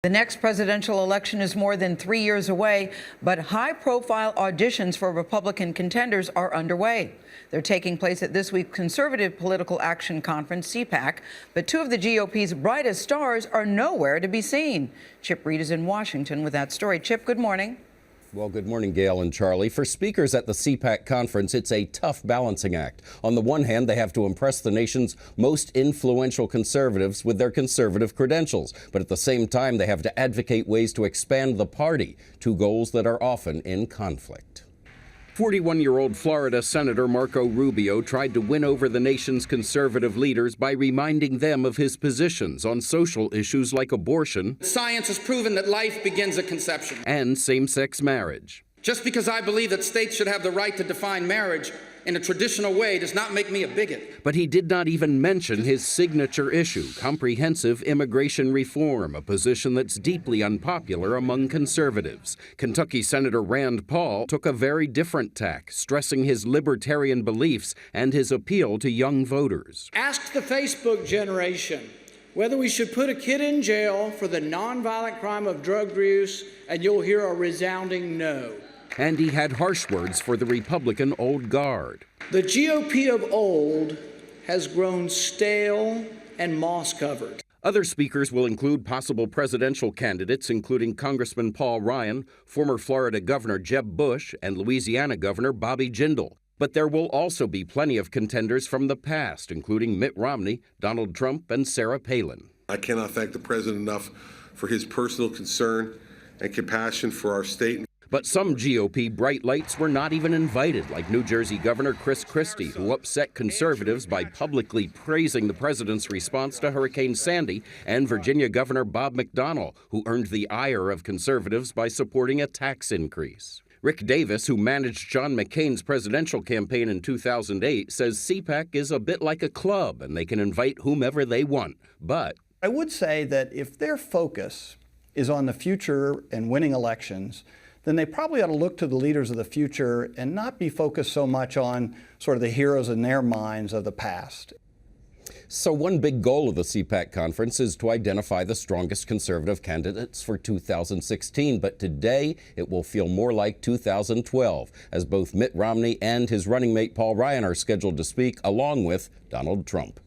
The next presidential election is more than 3 years away, but high-profile auditions for Republican contenders are underway. They're taking place at this week's Conservative Political Action Conference, CPAC, but two of the GOP's brightest stars are nowhere to be seen. Chip Reed is in Washington with that story. Chip, good morning. Well, good morning, Gail and Charlie. For speakers at the CPAC conference, it's a tough balancing act. On the one hand, they have to impress the nation's most influential conservatives with their conservative credentials. But at the same time, they have to advocate ways to expand the party, two goals that are often in conflict. 41-year-old Florida Senator Marco Rubio tried to win over the nation's conservative leaders by reminding them of his positions on social issues like abortion. Science has proven that life begins at conception. And same-sex marriage. Just because I believe that states should have the right to define marriage in a traditional way does not make me a bigot. But he did not even mention his signature issue, comprehensive immigration reform, a position that's deeply unpopular among conservatives. Kentucky Senator Rand Paul took a very different tack, stressing his libertarian beliefs and his appeal to young voters. Ask the Facebook generation whether we should put a kid in jail for the nonviolent crime of drug use, and you'll hear a resounding no. And he had harsh words for the Republican old guard. The GOP of old has grown stale and moss-covered. Other speakers will include possible presidential candidates, including Congressman Paul Ryan, former Florida Governor Jeb Bush, and Louisiana Governor Bobby Jindal. But there will also be plenty of contenders from the past, including Mitt Romney, Donald Trump, and Sarah Palin. I cannot thank the president enough for his personal concern and compassion for our state. But some GOP bright lights were not even invited, like New Jersey Governor Chris Christie, who upset conservatives by publicly praising the president's response to Hurricane Sandy, and Virginia Governor Bob McDonnell, who earned the ire of conservatives by supporting a tax increase. Rick Davis, who managed John McCain's presidential campaign in 2008, says CPAC is a bit like a club and they can invite whomever they want. But I would say that if their focus is on the future and winning elections, then they probably ought to look to the leaders of the future and not be focused so much on sort of the heroes in their minds of the past. So one big goal of the CPAC conference is to identify the strongest conservative candidates for 2016. But today, it will feel more like 2012, as both Mitt Romney and his running mate Paul Ryan are scheduled to speak, along with Donald Trump.